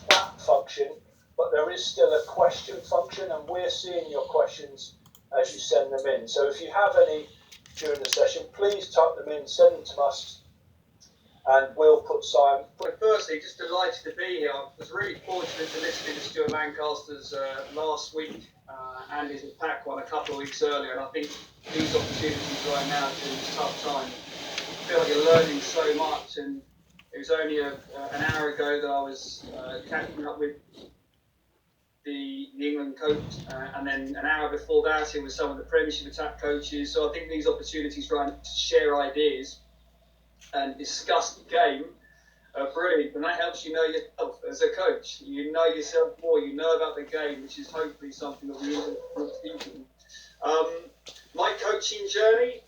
that function, but there is still a question function, and we're seeing your questions as you send them in. So if you have any during the session, please type them in, send them to us, and we'll put Simon. Firstly, just delighted to be here. I was really fortunate to listen to Stuart Lancaster's last week and his PAC one a couple of weeks earlier, and I think these opportunities right now during this tough time, I feel like you're learning so much. And it was only an hour ago that I was catching up with the England coach, and then an hour before that it was some of the Premiership attack coaches. So I think these opportunities right to share ideas and discuss the game are brilliant, and that helps you know yourself as a coach. You know yourself more, you know about the game, which is hopefully something that we all teaching. My coaching journey,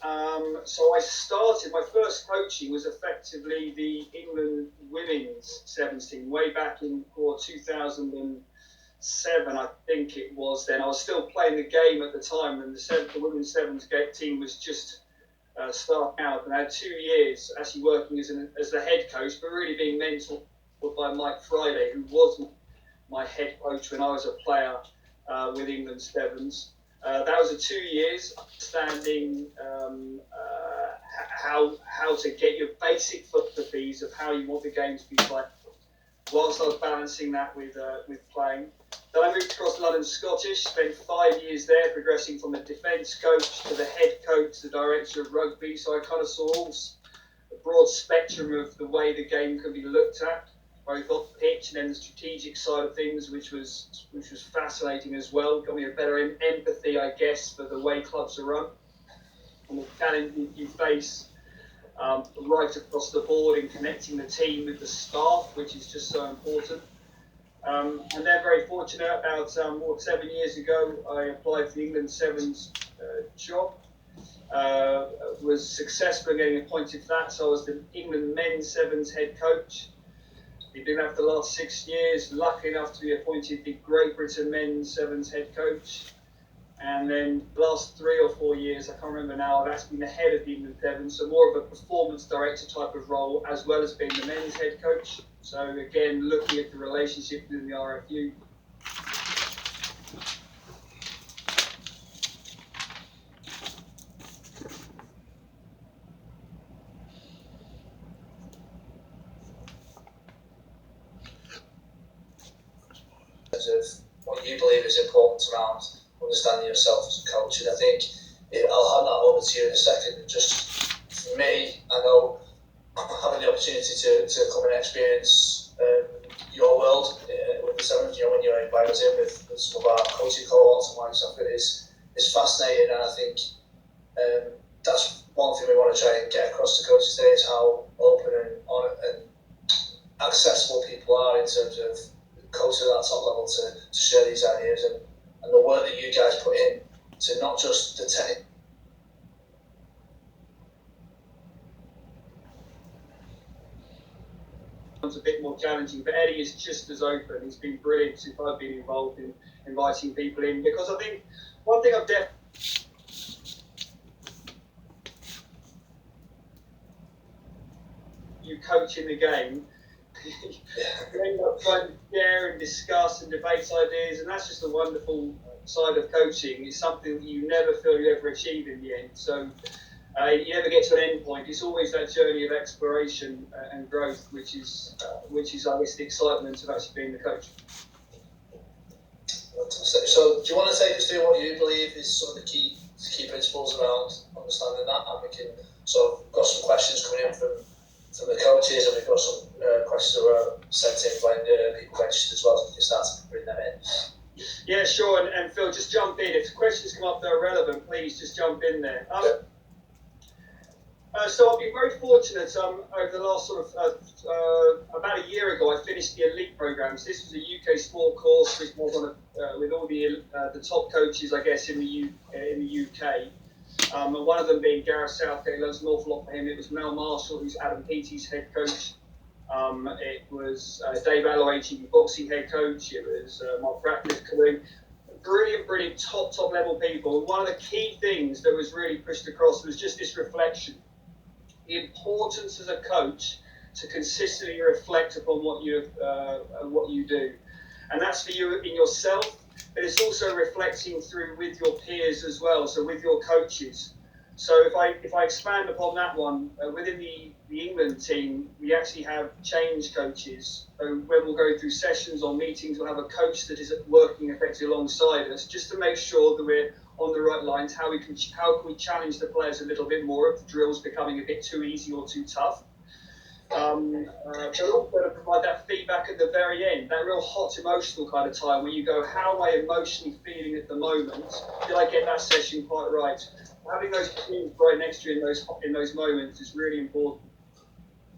so I started, my first coaching was effectively the England women's sevens team way back in 2007, I think it was then. I was still playing the game at the time, and the women's sevens team was just starting out, and I had 2 years actually working as the head coach, but really being mentored by Mike Friday, who was my head coach when I was a player with England Sevens. That was 2 years understanding how to get your basic philosophies of how you want the game to be played, whilst I was balancing that with playing. Then I moved across London Scottish, spent 5 years there, progressing from a defence coach to the head coach, the director of rugby. So I kind of saw a broad spectrum of the way the game can be looked at, both off the pitch and then the strategic side of things, which was fascinating as well. Got me a better empathy, I guess, for the way clubs are run and the challenges you face right across the board in connecting the team with the staff, which is just so important. And then very fortunate, about 7 years ago, I applied for the England Sevens job. Was successful in getting appointed for that, so I was the England Men's Sevens head coach. I've been there for the last 6 years, lucky enough to be appointed the Great Britain Men's Sevens head coach. And then the last 3 or 4 years, I can't remember now, I've actually been the head of the England Sevens, so more of a performance director type of role, as well as being the men's head coach. So again, looking at the relationship within the RFU. Of what you believe is important around understanding yourself as a coach, and I think I'll hand that over to you in a second. Just for me, I know having the opportunity to come and experience your world with the Sevens, when you invite us in with some of our coaching cohorts and myself, it is fascinating, and I think that's one thing we want to try and get across to coaches today, is how open and accessible people are in terms of coaches at that top level to share these ideas, and the work that you guys put in to not just the technical. It's a bit more challenging, but Eddie is just as open. He's been brilliant since I've been involved in inviting people in, because I think one thing I've definitely you coach in the game, you end up trying to share and discuss and debate ideas, and that's just a wonderful side of coaching. It's something that you never feel you ever achieve in the end. So you never get to an end point. It's always that journey of exploration and growth, which is I guess the excitement of actually being the coach. Fantastic. So do you want to take us through what you believe is some of the key principles around understanding that, and we can got some questions coming in from the coaches, and we've got some questions that were sent in when people registered as well, so we can start to bring them in. Yeah, sure, and Phil, just jump in. If questions come up that are relevant, please just jump in there. So I've been very fortunate over the last about a year ago, I finished the elite program. So this was a UK sport course which was on with all the top coaches, I guess, in the UK. And one of them being Gareth Southgate, learns an awful lot for him. It was Mel Marshall, who's Adam Peaty's head coach. It was Dave Alloy, boxing head coach. It was Mark Ratcliffe coming. Brilliant, top level people. One of the key things that was really pushed across was just this reflection. The importance as a coach to consistently reflect upon what you do, and that's for you in yourself. But it's also reflecting through with your peers as well, so with your coaches. So if I expand upon that one, within the England team, we actually have change coaches. So when we'll go through sessions or meetings, we'll have a coach that is working effectively alongside us, just to make sure that we're on the right lines. How can we challenge the players a little bit more if the drill's becoming a bit too easy or too tough. But also to provide that feedback at the very end, that real hot emotional kind of time where you go, how am I emotionally feeling at the moment? Did I get that session quite right? Having those teams right next to you in those moments is really important.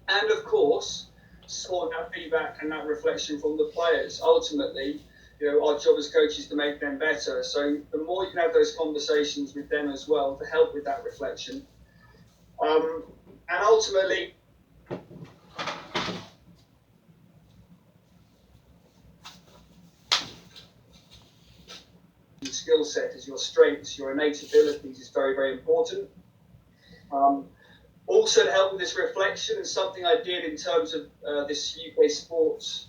And of course, sorting that feedback and that reflection from the players. Ultimately, our job as coaches is to make them better. So the more you can have those conversations with them as well to help with that reflection. And ultimately, skill set is your strengths, your innate abilities is very, very important. Also to help with this reflection, and something I did in terms of this UK Sports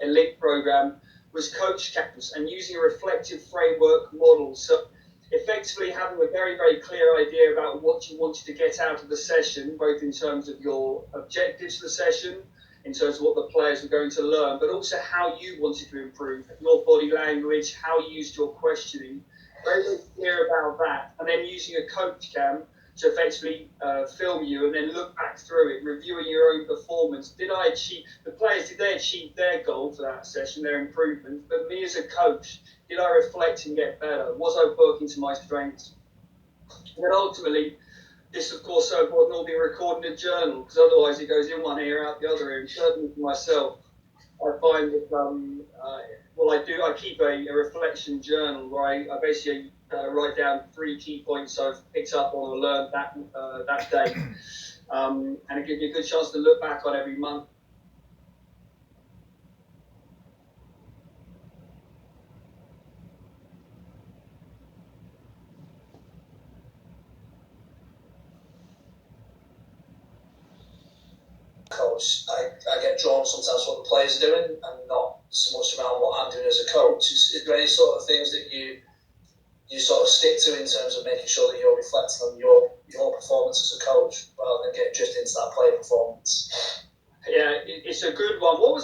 Elite program was coach camps and using a reflective framework model. So effectively having a very, very clear idea about what you wanted to get out of the session, both in terms of your objectives for the session, in terms of what the players were going to learn, but also how you wanted to improve, your body language, how you used your questioning. Very, very clear about that. And then using a coach cam to effectively film you and then look back through it, reviewing your own performance. Did they achieve their goal for that session, their improvement? But me as a coach, did I reflect and get better? Was I working to my strengths? And then ultimately, this, of course, so important, all be recorded in a journal, because otherwise it goes in one ear, out the other ear. And certainly for myself, I find that, I keep a reflection journal where I basically write down 3 key points I've picked up on or learned that day. And it gives you a good chance to look back on every month. Coach, I get drawn sometimes what the players are doing and not so much around what I'm doing as a coach. Is there any sort of things that you sort of stick to in terms of making sure that you're reflecting on your performance as a coach rather than getting just into that player performance? Yeah, it's a good one.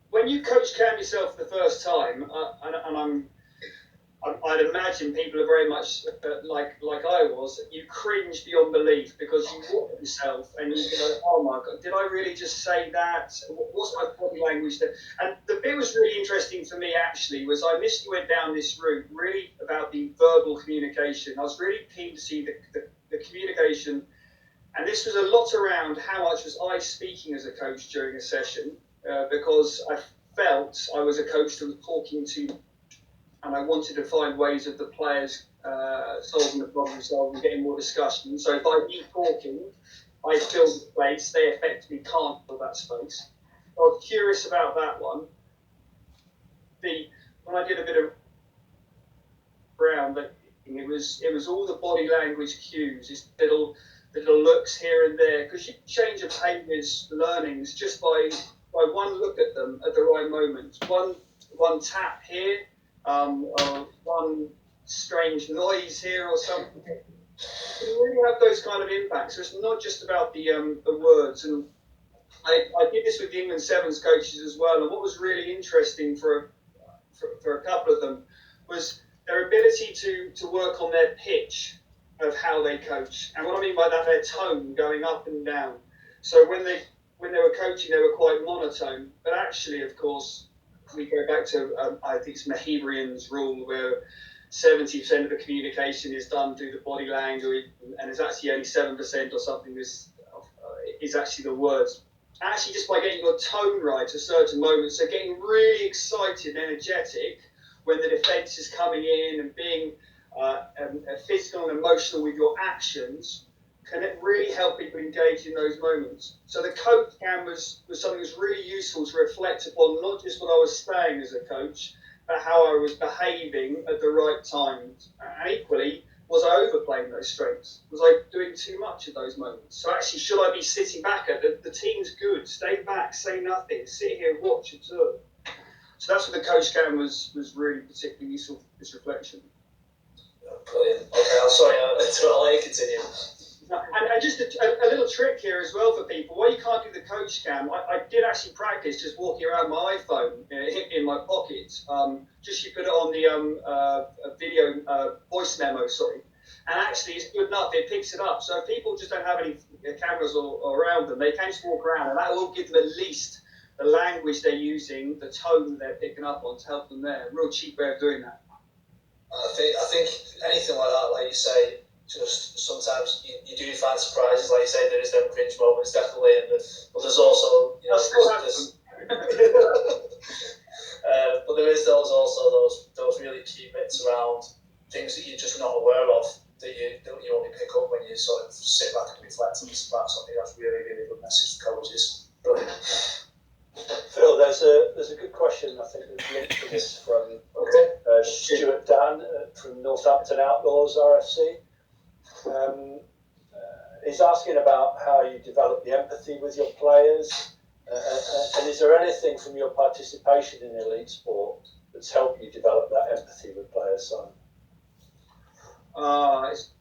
When you coach cam yourself for the first time, and I'd imagine people are very much like I was. You cringe beyond belief because you look at yourself and you go, "Oh my God, did I really just say that? What's my body language there?" And the bit was really interesting for me actually was I initially went down this route really about the verbal communication. I was really keen to see the communication, and this was a lot around how much was I speaking as a coach during a session because I felt I was a coach that was talking to. And I wanted to find ways of the players solving the problem themselves and getting more discussion. So by me talking, I fill the space. They effectively can't fill that space. I was curious about that one. When I did a bit of ground, it was all the body language cues, these little looks here and there, because you change your behaviours, learnings just by one look at them at the right moment. One tap here. Or one strange noise here or something. You really have those kind of impacts. So it's not just about the words. And I did this with the England Sevens coaches as well. And what was really interesting for a couple of them was their ability to work on their pitch of how they coach. And what I mean by that, their tone going up and down. So when they were coaching, they were quite monotone. But actually, of course, we go back to, I think it's Mahiburian's rule, where 70% of the communication is done through the body language, and it's actually only 7% or something is actually the words. Actually, just by getting your tone right at certain moments, so getting really excited and energetic when the defence is coming in and being physical and emotional with your actions, can it really help people engage in those moments? So the coach cam was something that was really useful to reflect upon, not just what I was saying as a coach, but how I was behaving at the right times. And equally, Was I overplaying those strengths? Was I doing too much at those moments? So actually, should I be sitting back at the team's good, stay back, say nothing, sit here, watch, observe? So that's what the coach game was really particularly useful for this reflection. Brilliant. Okay, I'm sorry, I'll let you continue. And just a little trick here as well for people. While you can't do the coach cam, I did actually practice just walking around my iPhone in my pocket. Just you put it on the video voice memo, sorry. And actually, it's good enough. It picks it up. So if people just don't have any cameras or around them, they can just walk around, and that will give them at least the language they're using, the tone that they're picking up on to help them there. Real cheap way of doing that. I think anything like that, like you say, just sometimes you do find surprises. Like you say, there is them cringe moments, definitely, but there's also, you know, but there is those really key bits around things that you're just not aware of that you only pick up when you sort of sit back and reflect on this back. So I think that's really, really good message for coaches. Brilliant. Phil, there's a good question, I think, that's linked to this from Stuart Dan from Northampton Outlaws RFC. He's asking about how you develop the empathy with your players, and is there anything from your participation in elite sport that's helped you develop that empathy with players, Simon?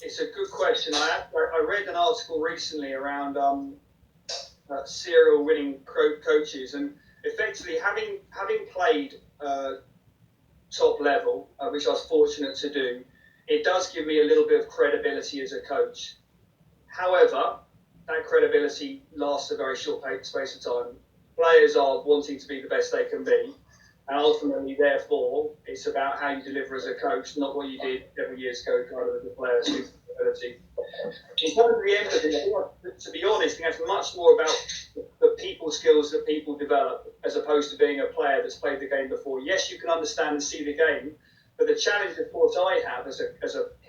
It's a good question. I read an article recently around serial winning coaches, and effectively having played top level, which I was fortunate to do, it does give me a little bit of credibility as a coach. However, that credibility lasts a very short space of time. Players are wanting to be the best they can be, and ultimately, therefore, it's about how you deliver as a coach, not what you did several years ago, kind of as a player's ability. In terms of the empathy, to be honest, I think that's much more about the people skills that people develop, as opposed to being a player that's played the game before. Yes, you can understand and see the game, but the challenge, of course, I have as a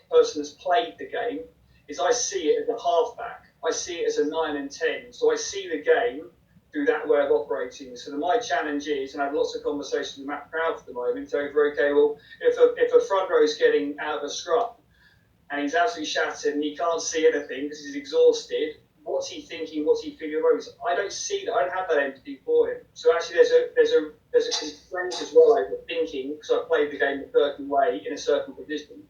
person that's played the game is I see it as a halfback. I see it as a 9 and 10. So I see the game through that way of operating. So my challenge is, and I have lots of conversations with Matt Proud at the moment, over, okay, well, if a front row is getting out of a scrum and he's absolutely shattered and he can't see anything because he's exhausted, what's he thinking? What's he feeling? I don't see that. I don't have that empathy for him. So actually, there's a constraint as well over thinking, because I've played the game a certain way in a certain position.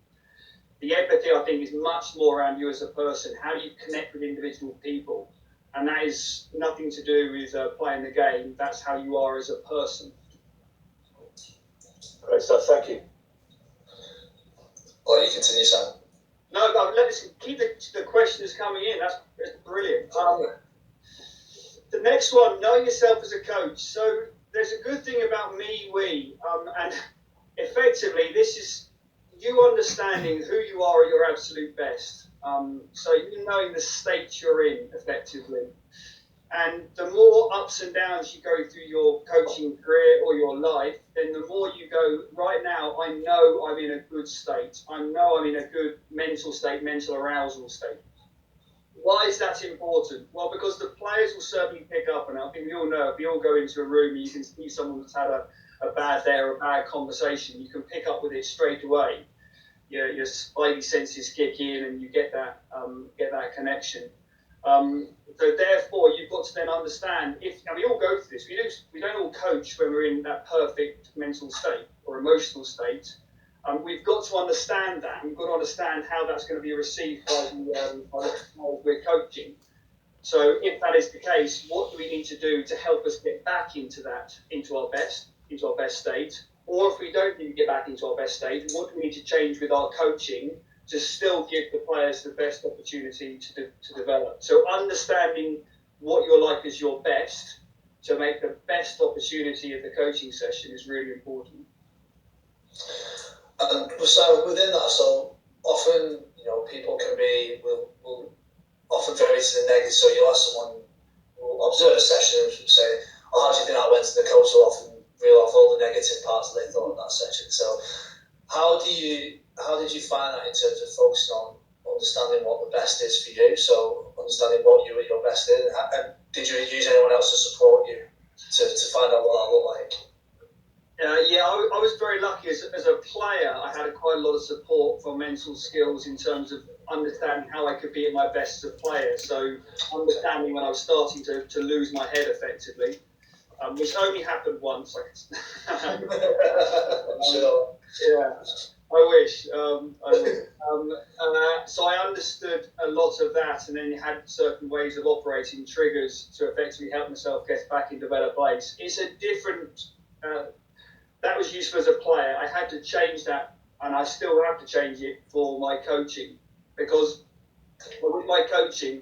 The empathy, I think, is much more around you as a person. How do you connect with individual people? And that is nothing to do with playing the game. That's how you are as a person. Great stuff. Thank you. Well, you continue, Sam. No, but let's keep the questions coming in. That's brilliant. The next one, know yourself as a coach. So there's a good thing about we, and effectively this is you understanding who you are at your absolute best. So you knowing the state you're in effectively. And the more ups and downs you go through your coaching career or your life, then the more you go, right now, I know I'm in a good state. I know I'm in a good mental state, mental arousal state. Why is that important? Well, because the players will certainly pick up, and I think we all know, if we all go into a room and you can see someone that's had a bad day or a bad conversation, you can pick up with it straight away. Your spidey senses kick in and you get that connection. So therefore, you've got to then understand, and we all go through this, we don't all coach when we're in that perfect mental state or emotional state. We've got to understand that, and we've got to understand how that's going to be received by the players we're coaching. So if that is the case, what do we need to do to help us get back into our best state? Or if we don't need to get back into our best state, what do we need to change with our coaching to still give the players the best opportunity to develop? So understanding what you're like as your best to make the best opportunity of the coaching session is really important. And so within that, so often, people can be, will often vary to the negative. So you'll ask someone, will observe a session and say, how do you think that went? And the coach will often reel off all the negative parts that they thought of that session. So how did you find that in terms of focusing on understanding what the best is for you? So understanding what you were your best in, and did you use anyone else to support you to find out what that looked like? I was very lucky lucky as a player. I had quite a lot of support for mental skills in terms of understanding how I could be at my best as a player. So understanding when I was starting to lose my head effectively, which only happened once. Sure. Yeah, I wish. So I understood a lot of that, and then had certain ways of operating triggers to effectively help myself get back into a better place. It's a different. That was useful as a player. I had to change that, and I still have to change it for my coaching, because with my coaching,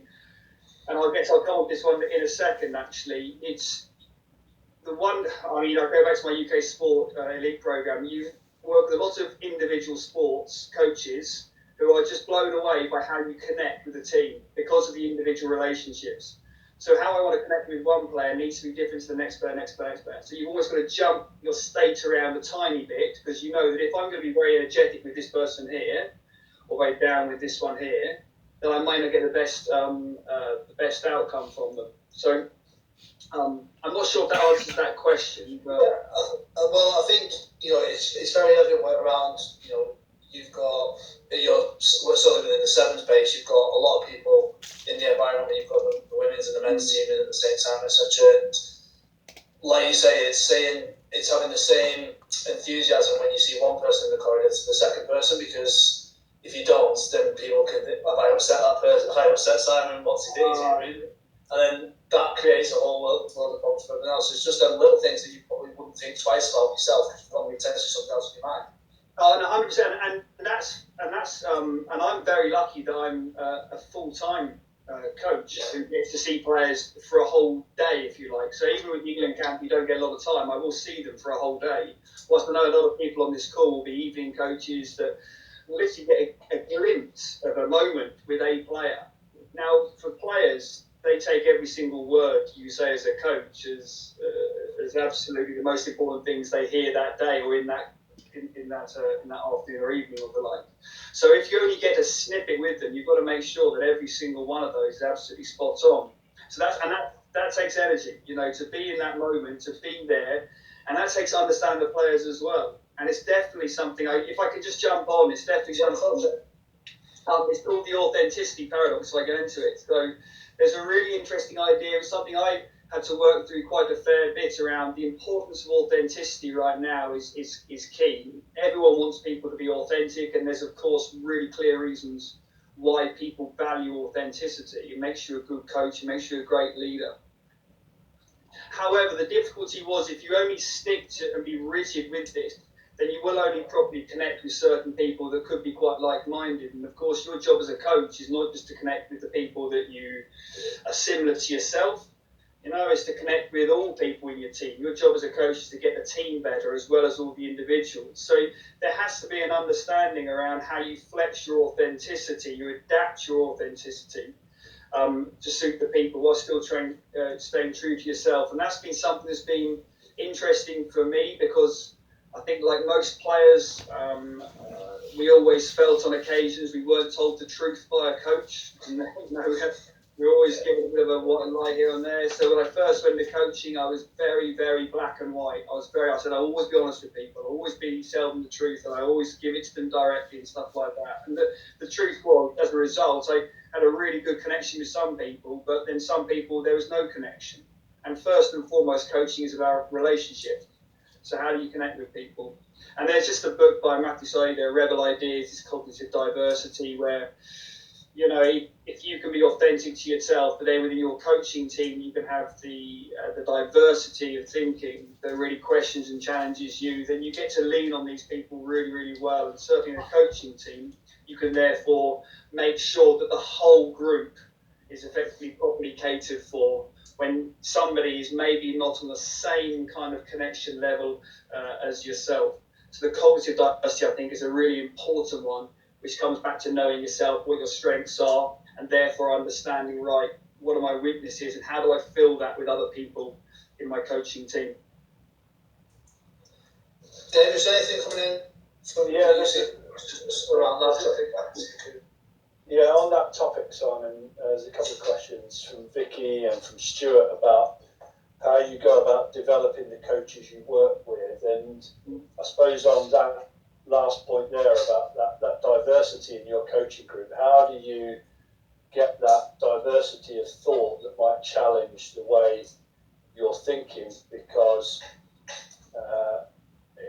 and I'll come on this one in a second. Actually, it's the one. I mean, I go back to my UK Sport Elite program. You work with a lot of individual sports coaches who are just blown away by how you connect with the team because of the individual relationships. So how I want to connect with one player needs to be different to the next player, next player, next player. So you've always got to jump your state around a tiny bit, because you know that if I'm going to be very energetic with this person here, or very down with this one here, then I might not get the best outcome from them. So I'm not sure if that answers that question. But well, I think it's very evident around. You've got we're sort of in the sevens base. You've got a lot of people in the environment. You've got the women's and the men's team in at the same time, etc. And like you say, it's having the same enthusiasm when you see one person in the corridor to the second person, because if you don't, then people can think, have I upset that person? Have I upset Simon? What's he doing? And then that creates a whole load of problems for everyone else. It's just them little things that you probably wouldn't think twice about yourself, because you've probably potentially something else in your mind. Oh, no, 100%, and I'm very lucky that I'm a full-time coach who gets to see players for a whole day, if you like. So even with England camp, you don't get a lot of time. I will see them for a whole day. Whilst I know a lot of people on this call will be evening coaches that will literally get a glimpse of a moment with a player. Now, for players, they take every single word you say as a coach as absolutely the most important things they hear that day, or in that afternoon or evening or the like. So if you only get a snippet with them, you've got to make sure that every single one of those is absolutely spot on. So that takes energy, to be in that moment, to be there, and that takes understanding the players as well. And it's definitely something. If I could just jump on, it's definitely something. It's called the authenticity paradox. So I get into it. So there's a really interesting idea. It's something I had to work through quite a fair bit around. The importance of authenticity right now is key. Everyone wants people to be authentic, and there's of course really clear reasons why people value authenticity. It makes you a good coach, it makes you a great leader. However, the difficulty was, if you only stick to and be rigid with this, then you will only properly connect with certain people that could be quite like-minded. And of course, your job as a coach is not just to connect with the people that you are similar to yourself. It's to connect with all people in your team. Your job as a coach is to get the team better, as well as all the individuals. So there has to be an understanding around how you flex your authenticity, you adapt your authenticity to suit the people while still staying true to yourself. And that's been something that's been interesting for me, because I think, like most players, we always felt on occasions we weren't told the truth by a coach. We're always given a bit of a white lie here and there. So when I first went into coaching, I was very, very black and white. I said I'll always be honest with people. I'll always tell them the truth, and I always give it to them directly and stuff like that. And the truth was, as a result, I had a really good connection with some people, but then some people, there was no connection. And first and foremost, coaching is about relationships. So how do you connect with people? And there's just a book by Matthew Saida, Rebel Ideas, it's Cognitive Diversity, where, if you can be authentic to yourself, but then within your coaching team, you can have the diversity of thinking that really questions and challenges you, then you get to lean on these people really, really well. And certainly in a coaching team, you can therefore make sure that the whole group is effectively properly catered for, when somebody is maybe not on the same kind of connection level as yourself. So the cognitive diversity, I think, is a really important one, which comes back to knowing yourself, what your strengths are, and therefore understanding, right, what are my weaknesses, and how do I fill that with other people in my coaching team. Dave, is there anything coming in from around that topic? Yeah, on that topic, Simon, there's a couple of questions from Vicky and from Stuart about how you go about developing the coaches you work with, And I suppose on that last point there about that diversity in your coaching group, how do you get that diversity of thought that might challenge the way you're thinking? Because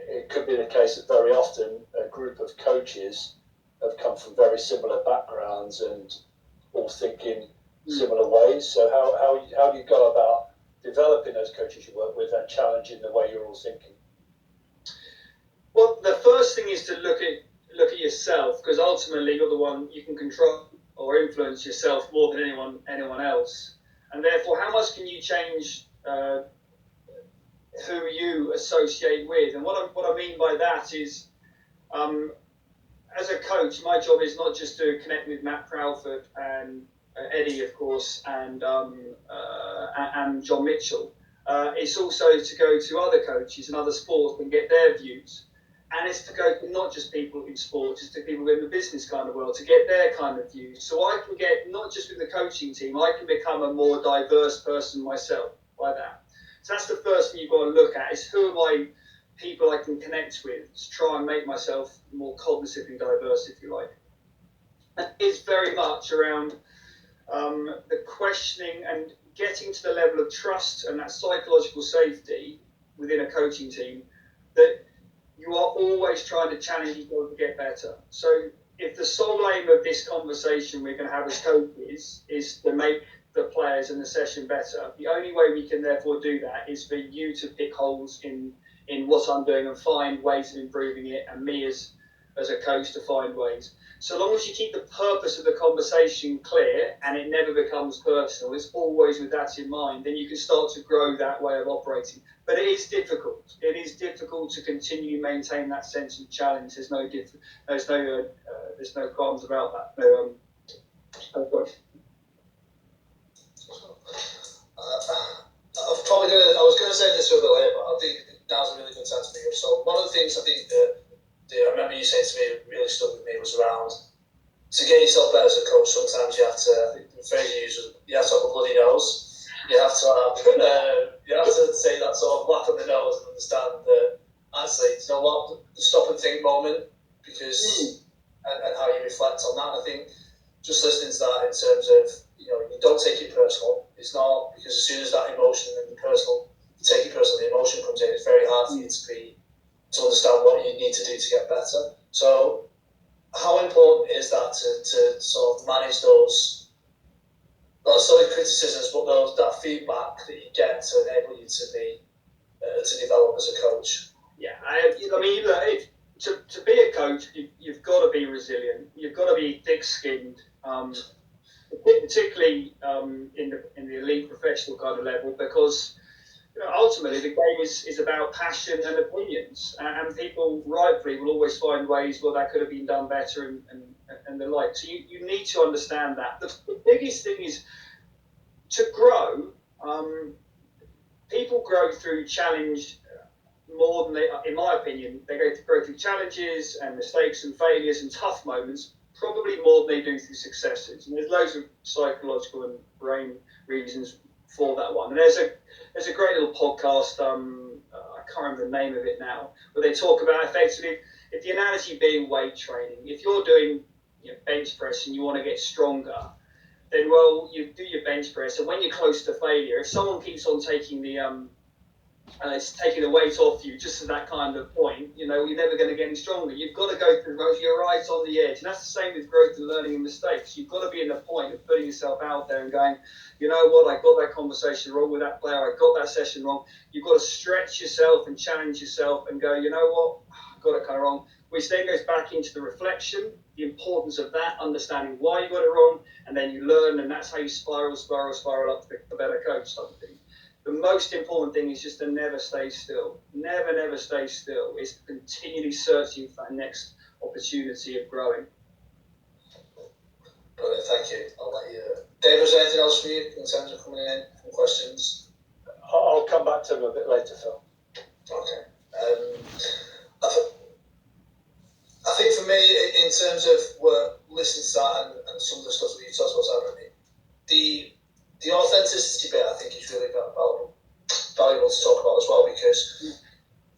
it could be the case that very often a group of coaches have come from very similar backgrounds and all think in similar ways. So how do you go about developing those coaches you work with and challenging the way you're all thinking? Well, the first thing is to look at yourself, because ultimately you're the one you can control or influence yourself more than anyone else, and therefore how much can you change who you associate with? And what I mean by that is, as a coach, my job is not just to connect with Matt Proudfoot and Eddie, of course, and John Mitchell. It's also to go to other coaches and other sports and get their views. And it's to go to not just people in sports, it's to people in the business kind of world to get their kind of views. So I can get, not just with the coaching team, I can become a more diverse person myself by that. So that's the first thing you've got to look at, is who are my people I can connect with to try and make myself more cognitively diverse, if you like. And it's very much around the questioning and getting to the level of trust and that psychological safety within a coaching team that you are always trying to challenge each other to get better. So if the sole aim of this conversation we're going to have as coaches is to make the players and the session better, the only way we can therefore do that is for you to pick holes in what I'm doing and find ways of improving it, and me as a coach to find ways. So long as you keep the purpose of the conversation clear and it never becomes personal, it's always with that in mind, then you can start to grow that way of operating. But it is difficult. It is difficult to continue to maintain that sense of challenge. There's no qualms about that. No question. I was going to say this a bit later, but I think now's a really good time to bring up. So one of the things I think that I remember you saying to me really stuck with me was around, to get yourself better as a coach, sometimes you have to, I think the phrase you use was, you have to have a bloody nose. You have to take that sort of whack on the nose and understand that actually, you know what, the stop and think moment, because and how you reflect on that. I think just listening to that in terms of, you don't take it personal. It's not, because as soon as that emotion and the personal, you take it personal, the emotion comes in, it's very hard for you to understand what you need to do to get better. So how important is that to sort of manage those, not solely criticisms, but that feedback that you get to enable you to be to develop as a coach? Yeah, to be a coach, you've got to be resilient. You've got to be thick-skinned, particularly in the elite professional kind of level, because ultimately the game is about passion and opinions, and people rightfully will always find ways, well, that could have been done better and the like. So you need to understand that. The biggest thing is to grow. People grow through challenge more than in my opinion, they grow through challenges and mistakes and failures and tough moments, probably more than they do through successes. And there's loads of psychological and brain reasons for that one. And there's a great little podcast, I can't remember the name of it now, where they talk about effectively, if the analogy being weight training, if you're doing bench press and you want to get stronger, then you do your bench press, and when you're close to failure, if someone keeps on taking it's taking the weight off you just to that kind of point, you're never going to get any stronger. You've got to go through those, you're right on the edge. And that's the same with growth and learning and mistakes. You've got to be in the point of putting yourself out there and going, you know what, I got that conversation wrong with that player, I got that session wrong. You've got to stretch yourself and challenge yourself and go, you know what, I got it kind of wrong. Which then goes back into the reflection, the importance of that, understanding why you got it wrong, and then you learn, and that's how you spiral up to be a better coach type of thing. The most important thing is just to never stay still. Never stay still. It's continually searching for that next opportunity of growing. Brilliant, thank you. I'll let you. Dave, was there anything else for you in terms of coming in from questions? I'll come back to them a bit later, Phil. Okay. I think for me, in terms of listening to that and some of the stuff that you talked about, the authenticity bit, I think, is really valuable to talk about as well, because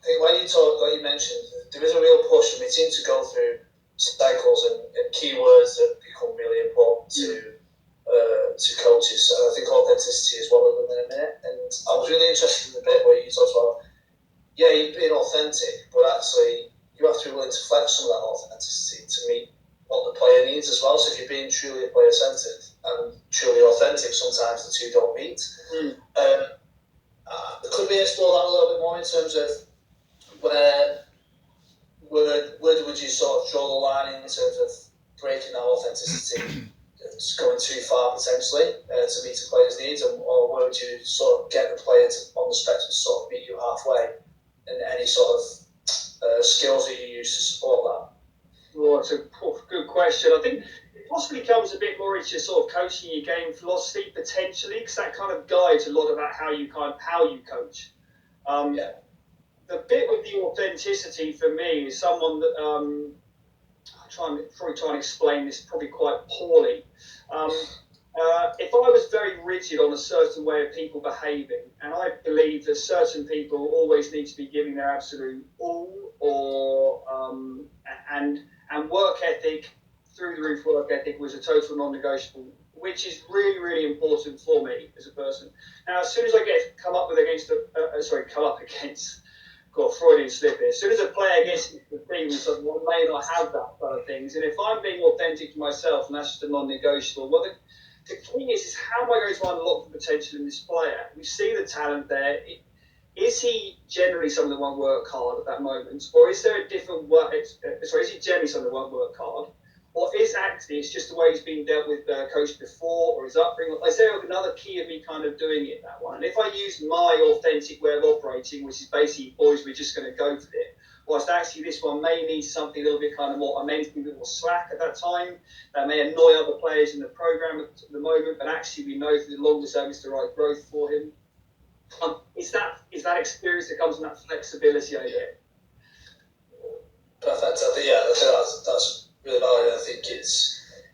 I think when you like you mentioned, there is a real push, and we seem to go through cycles and keywords that become really important to coaches. And I think authenticity is one of them in a minute. And I was really interested in the bit where you talked about, you're being authentic, but actually you have to be willing to flex some of that authenticity to meet what the player needs as well. So if you're being truly player-centred and truly authentic, sometimes the two don't meet. Could we explore that a little bit more in terms of where would you sort of draw the line in terms of breaking that authenticity, going too far potentially to meet a player's needs, or where would you sort of get the player on the spectrum to sort of meet you halfway, and any sort of skills that you use to support that? Well, it's a good question. I think it possibly comes a bit more into sort of coaching your game philosophy potentially, because that kind of guides a lot about how you coach. The bit with the authenticity for me is someone that I'm probably trying to explain this probably quite poorly. If I was very rigid on a certain way of people behaving, and I believe that certain people always need to be giving their absolute all, and work ethic, through the roof work ethic was a total non-negotiable, which is really, really important for me as a person. Now, as soon as I come up against, Freudian slip here. As soon as a player gets into the team and says, well, I may not have that kind of things, and if I'm being authentic to myself, and that's just a non-negotiable, well, the key is how am I going to unlock the potential in this player? We see the talent there. Is he generally someone that won't work hard at that moment, or is there a different work? Is he generally someone that won't work hard, or is actually it's just the way he's been dealt with coached before, or his upbringing? Is there another key of me kind of doing it that one? And if I use my authentic way of operating, which is basically, boys, we're just going to go for it, whilst actually this one may need something a little bit kind of more, I may need to be a bit more slack at that time, that may annoy other players in the program at the moment, but actually we know for the longer term it's the right growth for him. Is that experience that comes from that flexibility idea? Perfect. I think that's really valid. I think it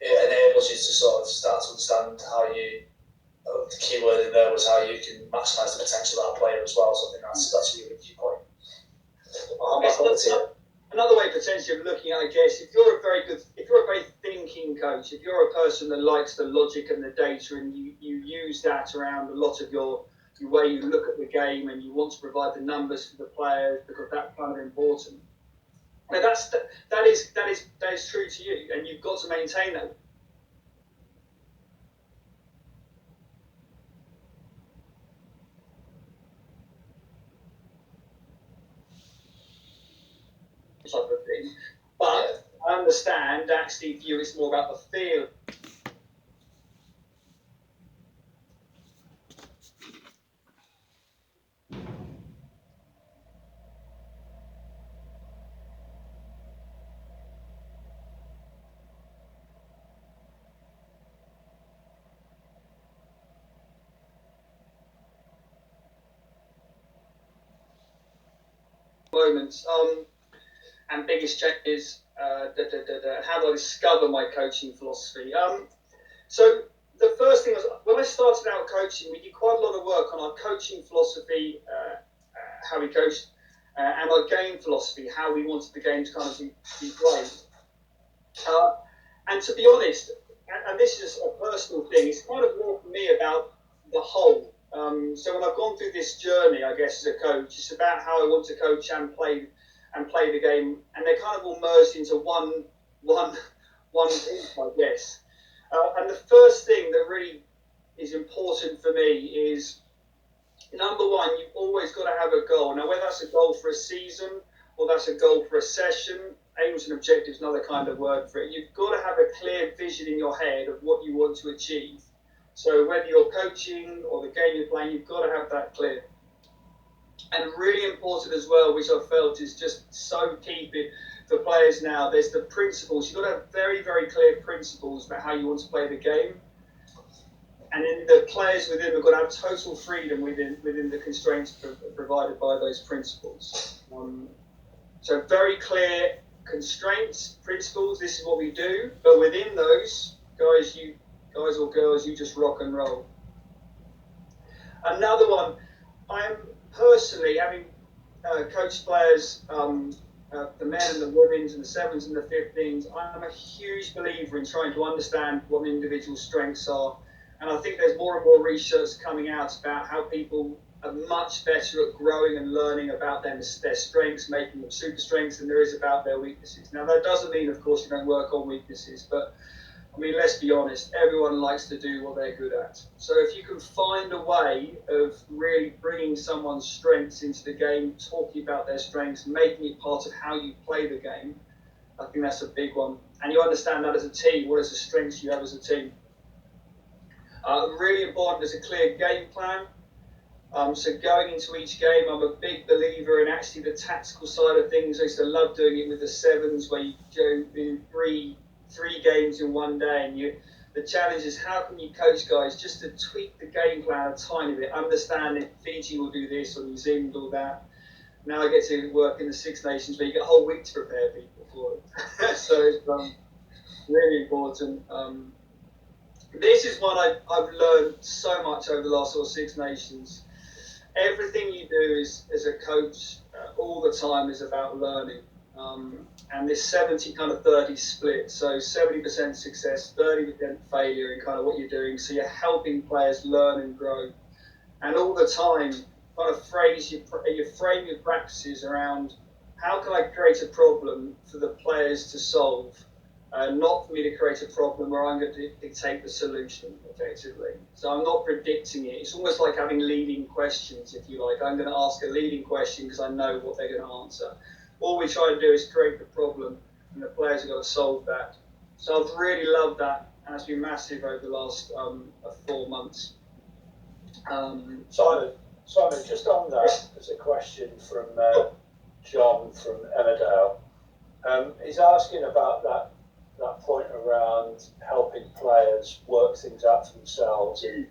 enables you to sort of start to understand how you. The key word in there was how you can maximise the potential of that player as well. So I think that's a really key point. Another way potentially of looking at, I guess, if you're a very thinking coach, if you're a person that likes the logic and the data, and you use that around a lot of your way you look at the game, and you want to provide the numbers for the players because that's kind of important. Now that is true to you, and you've got to maintain that. Type of thing, but I understand actually for you it's more about the feel. Moments and biggest changes. How do I discover my coaching philosophy? So the first thing was when I started out coaching, we did quite a lot of work on our coaching philosophy, how we coached, and our game philosophy, how we wanted the game to kind of be played. And to be honest, and this is a personal thing, it's kind of more for me about the whole. So when I've gone through this journey, I guess, as a coach, it's about how I want to coach and play the game, and they're kind of all merged into one piece, I guess. And the first thing that really is important for me is, number one, you've always got to have a goal. Now, whether that's a goal for a season or that's a goal for a session, aims and objectives, another kind of word for it. You've got to have a clear vision in your head of what you want to achieve. So whether you're coaching or the game you're playing, you've got to have that clear. And really important as well, which I've felt is just so key for players now, there's the principles. You've got to have very, very clear principles about how you want to play the game. And then the players within have got to have total freedom within the constraints provided by those principles. So very clear constraints, principles, this is what we do. But within those, guys or girls, you just rock and roll. Another one, I'm personally, having coach players, the men and the women's and the sevens and the 15s, I'm a huge believer in trying to understand what an individual's strengths are. And I think there's more and more research coming out about how people are much better at growing and learning about their strengths, making them super strengths, than there is about their weaknesses. Now, that doesn't mean, of course, you don't work on weaknesses, but I mean, let's be honest, everyone likes to do what they're good at. So if you can find a way of really bringing someone's strengths into the game, talking about their strengths, making it part of how you play the game, I think that's a big one. And you understand that as a team, what are the strengths you have as a team. Really important, there's a clear game plan. So going into each game, I'm a big believer in actually the tactical side of things. I used to love doing it with the sevens, where you go in three games in one day, and the challenge is how can you coach guys just to tweak the game plan a tiny bit, understand if Fiji will do this or New Zealand will do that. Now I get to work in the Six Nations where you get a whole week to prepare people for it. So it's really important. This is one I've learned so much over the last sort of Six Nations. Everything you do is as a coach all the time is about learning. And this 70 kind of 30 split, so 70% success, 30% failure in kind of what you're doing. So you're helping players learn and grow. And all the time, kind of you frame your practices around how can I create a problem for the players to solve, not for me to create a problem where I'm going to dictate the solution effectively. So I'm not predicting it. It's almost like having leading questions, if you like. I'm going to ask a leading question because I know what they're going to answer. All we try to do is create the problem, and the players have got to solve that. So I've really loved that, and it's been massive over the last 4 months. Simon, just on that, there's a question from John from Emmerdale. He's asking about that point around helping players work things out for themselves and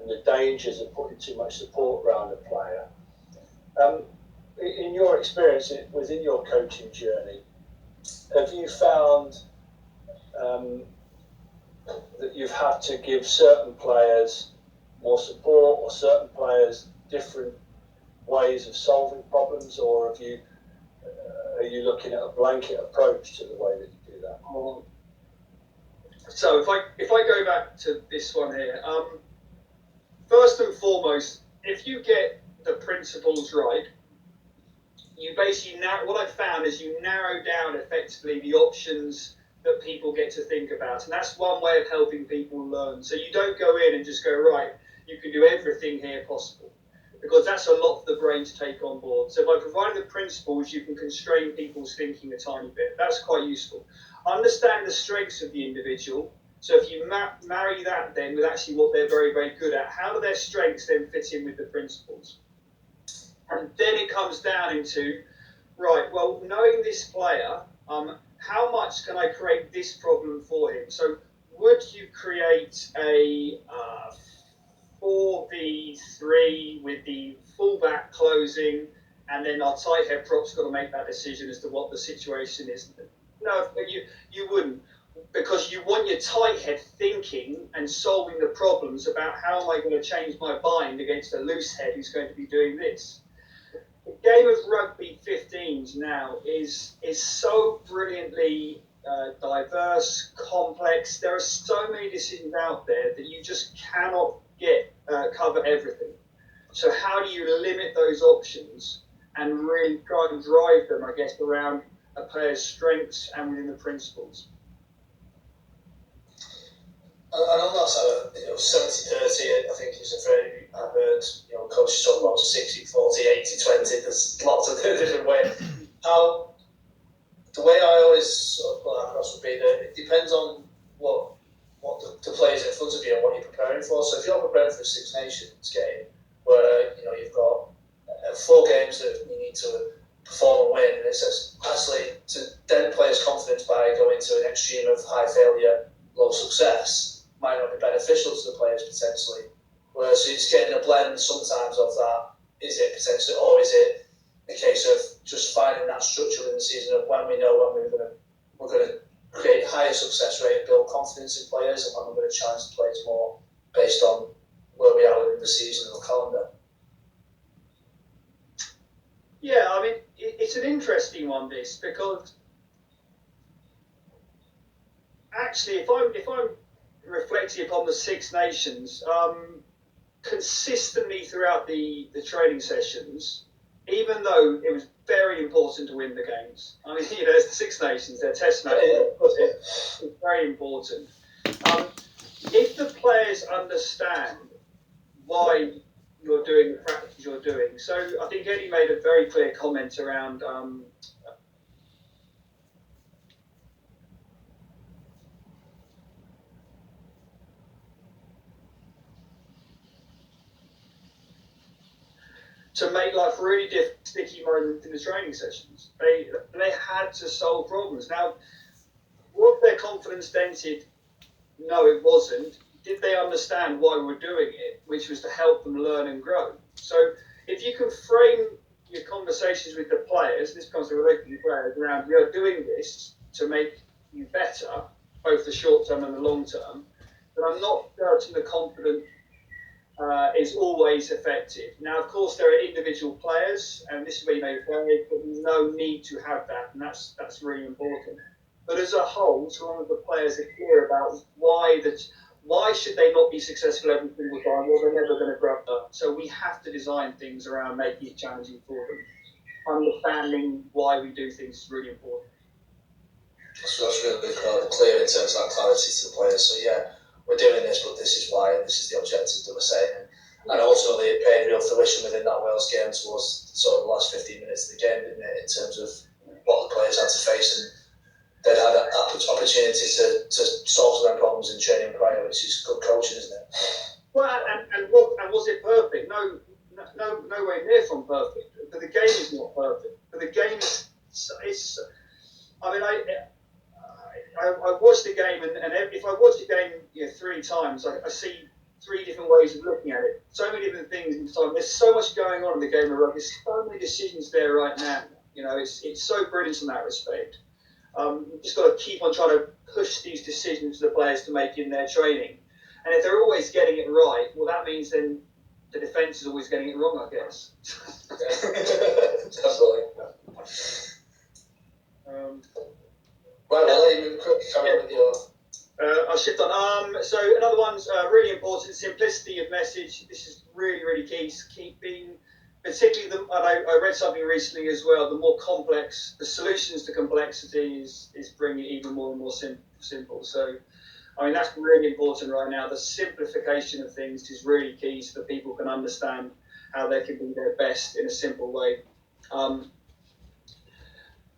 the dangers of putting too much support around a player. In your experience within your coaching journey, have you found that you've had to give certain players more support or certain players different ways of solving problems, or are you looking at a blanket approach to the way that you do that? So if I go back to this one here, first and foremost, if you get the principles right, you basically what I've found is you narrow down effectively the options that people get to think about, and that's one way of helping people learn. So you don't go in and just go, right, you can do everything here possible, because that's a lot for the brain to take on board. So by providing the principles, you can constrain people's thinking a tiny bit. That's quite useful. Understand the strengths of the individual. So if you marry that then with actually what they're very, very good at, how do their strengths then fit in with the principles? And then it comes down into, right, well, knowing this player, how much can I create this problem for him? So would you create a 4v3 with the fullback closing, and then our tight head prop's got to make that decision as to what the situation is? No, you wouldn't, because you want your tight head thinking and solving the problems about how am I going to change my bind against a loose head who's going to be doing this. The game of rugby 15s now is so brilliantly diverse, complex. There are so many decisions out there that you just cannot cover everything. So how do you limit those options and really try and drive them, I guess, around a player's strengths and within the principles? And on that side, 70-30, I think is a phrase I've heard, coaches talk about 60-40, 80-20. There's lots of different ways. The way I always sort of put that across would be that it depends on what the players in front of you and what you're preparing for. So if you're preparing for a Six Nations game where you've got 4 games that you need to perform and win, and it's actually to then players' confidence by going to an extreme of high failure, low success might not be beneficial to the players potentially. Whereas it's getting a blend sometimes of that. Is it potentially, or is it a case of just finding that structure in the season of when we know when we're going to create higher success rate, build confidence in players, and when we're going to challenge the players more based on where we are within the season or calendar. Yeah, I mean, it's an interesting one, this, because actually, if I'm reflecting upon the Six Nations, consistently throughout the training sessions, even though it was very important to win the games. I mean, it's the Six Nations, they're test matches, it's very important. If the players understand why you're doing the practice you're doing, so I think Eddie made a very clear comment around to make life really sticky moments in the training sessions. They had to solve problems. Now, was their confidence dented? No, it wasn't. Did they understand why we were doing it, which was to help them learn and grow? So if you can frame your conversations with the players, this becomes a relationship with players around, you're doing this to make you better, both the short term and the long term, then I'm not certain the confidence is always effective. Now, of course, there are individual players, and this is where you may play, but no need to have that, and that's really important. But as a whole, so long as the players are clear about why should they not be successful every single time? Well, they're never going to grow up. So we have to design things around making it challenging for them. Understanding why we do things is really important. So that's really clear in terms of that clarity to the players. So yeah, we're doing this, but this is why, and this is the objective that we're saying. And ultimately, it paid real fruition within that Wales game towards sort of the last 15 minutes of the game, didn't it? In terms of what the players had to face, and they'd had an opportunity to solve their problems in training prior, which is good coaching, isn't it? Well, and was it perfect? No way near from perfect. But the game is not perfect. But the game is. I mean, I watched the game, and if I watch the game 3 times, I see 3 different ways of looking at it. So many different things in time. There's so much going on in the game of rugby. There's so many decisions there right now. It's so brilliant in that respect. You've just got to keep on trying to push these decisions to the players to make in their training. And if they're always getting it right, well, that means then the defence is always getting it wrong, I guess. Absolutely. Right, well, let me quickly carry on with your... I'll shift on. So another one's really important, simplicity of message. This is really, really key. Keeping, particularly, and I read something recently as well, the more complex, the solutions to complexity is bringing it even more and more simple. So, I mean, that's really important right now. The simplification of things is really key so that people can understand how they can be their best in a simple way.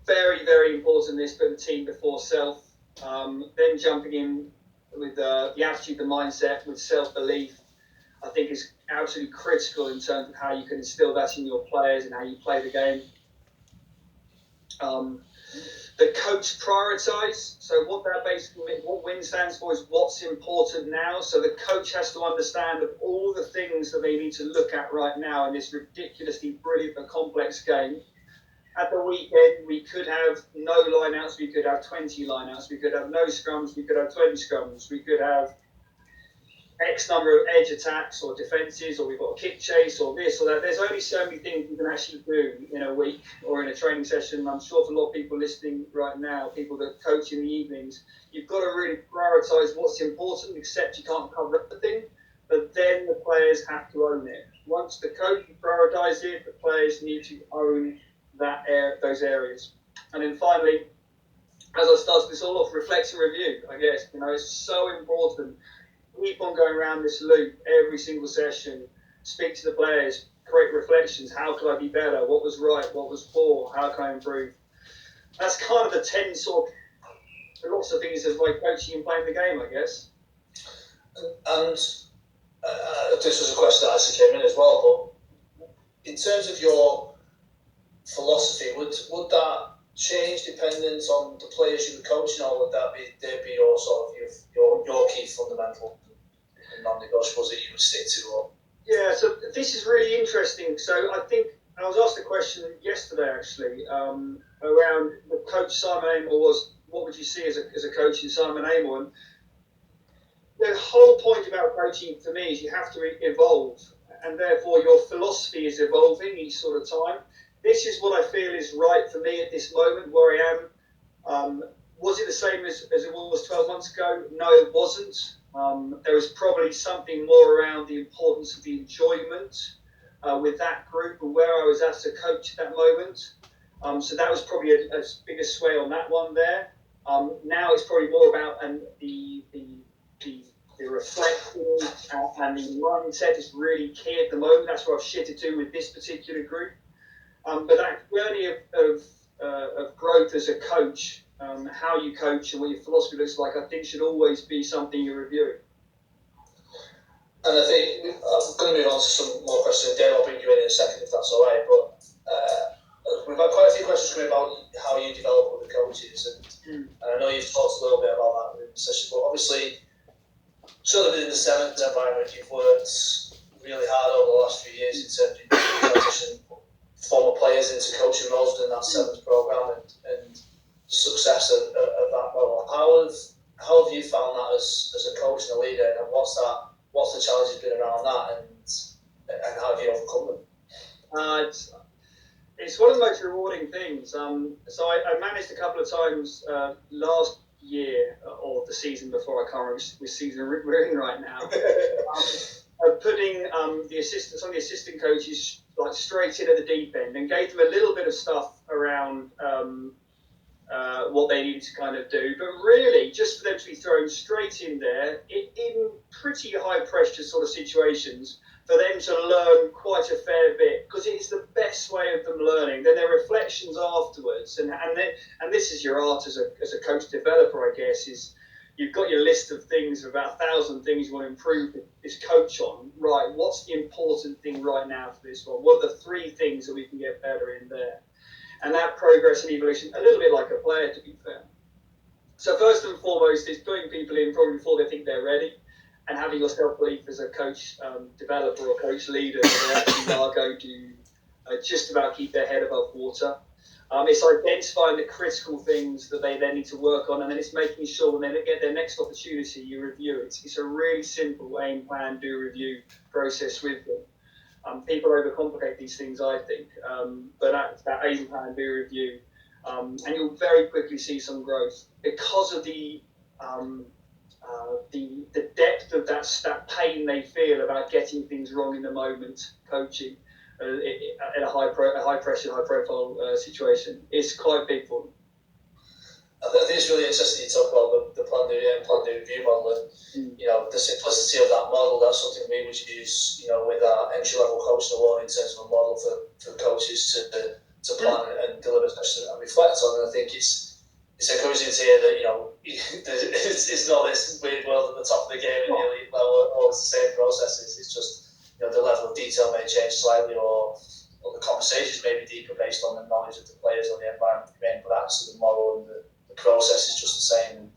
Very, very important this, put the team before self. Then jumping in with the attitude, the mindset, with self-belief, I think is absolutely critical in terms of how you can instill that in your players and how you play the game. The coach prioritise. So what that basically means, what WIN stands for is what's important now. So the coach has to understand of all the things that they need to look at right now in this ridiculously brilliant and complex game. At the weekend, we could have no lineouts, we could have 20 lineouts, we could have no scrums, we could have 20 scrums, we could have X number of edge attacks or defences, or we've got a kick chase or this or that. There's only so many things you can actually do in a week or in a training session. I'm sure for a lot of people listening right now, people that coach in the evenings, you've got to really prioritise what's important, except you can't cover everything, but then the players have to own it. Once the coach prioritises it, the players need to own those areas. And then finally, as I start this all off, reflect and review, I guess. It's so important. Keep on going around this loop every single session. Speak to the players, create reflections. How could I be better? What was right? What was poor? How can I improve? That's kind of the 10 sort of philosophies of like coaching and playing the game, I guess. And this was a question that actually came in as well, but in terms of your philosophy, would that change dependent on the players you were coaching, or would they be your sort of your key fundamental and non-negotiables that you would stick to? Or? Yeah, so this is really interesting. So I think I was asked a question yesterday actually around the coach Simon Amor was, what would you see as a coach in Simon Amor? And the whole point about coaching for me is you have to evolve, and therefore your philosophy is evolving each sort of time. this is what I feel is right for me at this moment where I am. Was it the same as it was 12 months ago? No, it wasn't. There was probably something more around the importance of the enjoyment with that group and where I was as a coach at that moment. So that was probably a bigger sway on that one there. Now it's probably more about the reflection and the mindset is really key at the moment. That's what I've shifted to with this particular group. But that journey of growth as a coach, how you coach and what your philosophy looks like, I think should always be something you're reviewing. And I think I'm going to move on to some more questions. Dave, I'll bring you in a second if that's all right. But we've had quite a few questions coming about how you develop with the coaches, and I know you've talked a little bit about that in the session. But obviously, certainly within the sevens environment, you've worked really hard over the last few years in terms of transition former players into coaching roles within that sevens program and the success of that model. How have you found that as a coach and a leader, and what's the challenges been around that, and how have you overcome them? It's one of the most rewarding things. So I managed a couple of times last year or the season before, I can't remember which season we're in right now, putting some of the assistant coaches like straight in at the deep end and gave them a little bit of stuff around what they needed to kind of do, but really just for them to be thrown straight in there in pretty high pressure sort of situations for them to learn quite a fair bit, because it's the best way of them learning. Then their reflections afterwards, and this is your art as a coach developer, I guess, is you've got your list of things, about 1,000 things you want to improve this coach on. Right, what's the important thing right now for this one? What are the 3 things that we can get better in there? And that progress and evolution, a little bit like a player, to be fair. So first and foremost, is putting people in probably before they think they're ready, and having your self-belief as a coach developer or coach leader that they actually are going to just about keep their head above water. It's identifying the critical things that they then need to work on, and then it's making sure when they get their next opportunity, you review it. It's a really simple aim, plan, do, review process with them. People overcomplicate these things, I think, but that aim, plan, do, review, and you'll very quickly see some growth because of the depth of that pain they feel about getting things wrong in the moment, coaching in a high pressure, high profile situation. It's quite big for them. I think it's really interesting you talk about the plan, do, review model, and the simplicity of that model. That's something we would use, with our entry level coaching award in terms of a model for coaches to plan and deliver and reflect on. And I think it's encouraging to hear that it's not this weird world at the top of the game and the elite level, or it's the same processes. It's just the level of detail may change slightly, or the conversations may be deeper based on the knowledge of the players or the environment they're in, but actually the model and the process is just the same,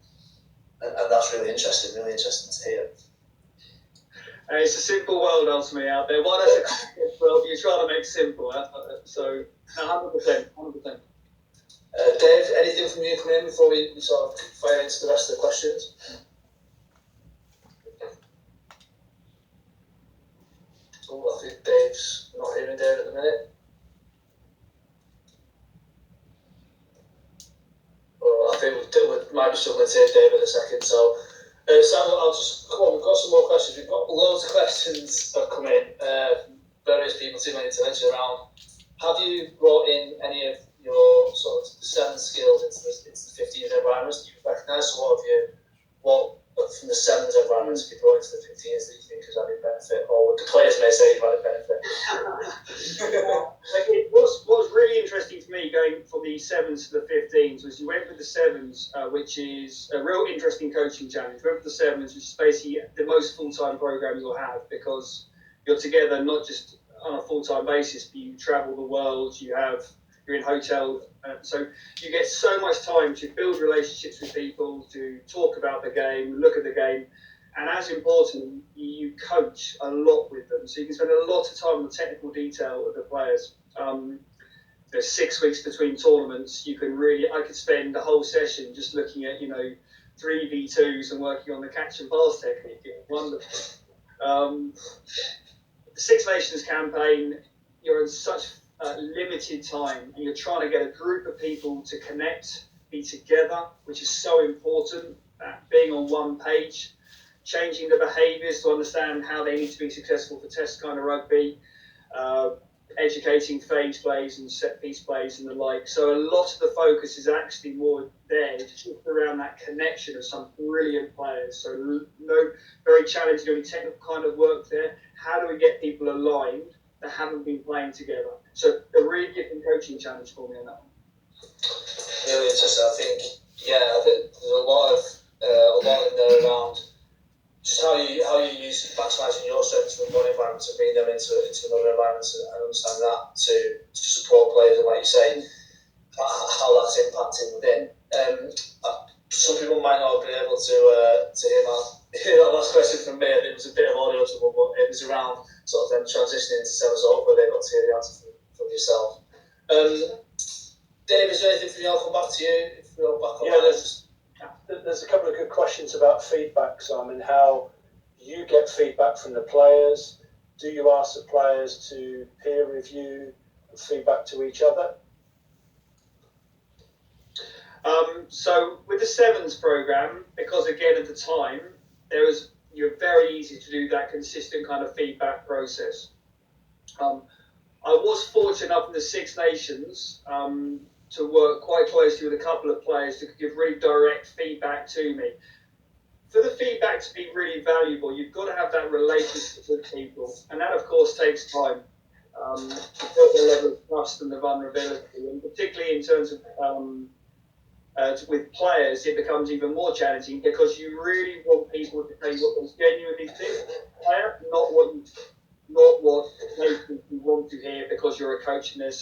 and that's really interesting to hear. It's a simple world ultimately out there. What is a world you're trying to make simple? So 100%. Dave, anything from you coming in before we sort of fire into the rest of the questions? Oh, I think Dave's not hearing Dave at the minute. I think we might be struggling to hear Dave in a second. So, Sam, I'll just come on. We've got some more questions. We've got loads of questions that have come in. Various people, too many to mention around. Have you brought in any of your sort of 7 skills into the 15s environments that you've recognised? So, what from the 7s environments have you brought into the 15s that you think has added benefit, or what the players may say have added benefit? What was really interesting for me going from the 7s to the 15s was you went with the 7s, which is a real interesting coaching challenge. You went with the 7s, which is basically the most full-time program you'll have, because you're together not just on a full-time basis, but you travel the world, you're in hotels, so you get so much time to build relationships with people, to talk about the game, look at the game, and as important, you coach a lot with them, so you can spend a lot of time on the technical detail of the players. There's 6 weeks between tournaments. I could spend the whole session just looking at 3v2s and working on the catch and pass technique. It's wonderful. The Six Nations campaign, you're in such limited time, and you're trying to get a group of people to connect, be together, which is so important. Being on one page, changing the behaviours to understand how they need to be successful for test kind of rugby, educating phase plays and set piece plays and the like. So a lot of the focus is actually more there, just around that connection of some brilliant players. So no, very challenging, doing technical kind of work there. How do we get people aligned that haven't been playing together? So a really different coaching challenge for me on that one. Really interesting. I think there's a lot in there around just how you use maximising your strengths from one environment and bring them into another environment, and understand that to support players, and like you say, how that's impacting within. Some people might not be able to hear that last question from me. I think it was a bit of audio trouble, but it was around sort of them transitioning into sales. So hopefully they got to hear the answer from yourself. Dave, is there anything from you? I'll come back to you if we're back on. There's a couple of good questions about feedback, Simon. How you get feedback from the players? Do you ask the players to peer review and feedback to each other? So with the Sevens program, because again at the time you're very easy to do that consistent kind of feedback process. I was fortunate enough in the Six Nations to work quite closely with a couple of players to give really direct feedback to me. For the feedback to be really valuable, you've got to have that relationship with people, and that of course takes time to build the level of trust and the vulnerability, and particularly in terms of with players, it becomes even more challenging because you really want people to tell you what they genuinely think, not what you want to hear because you're a coach and there's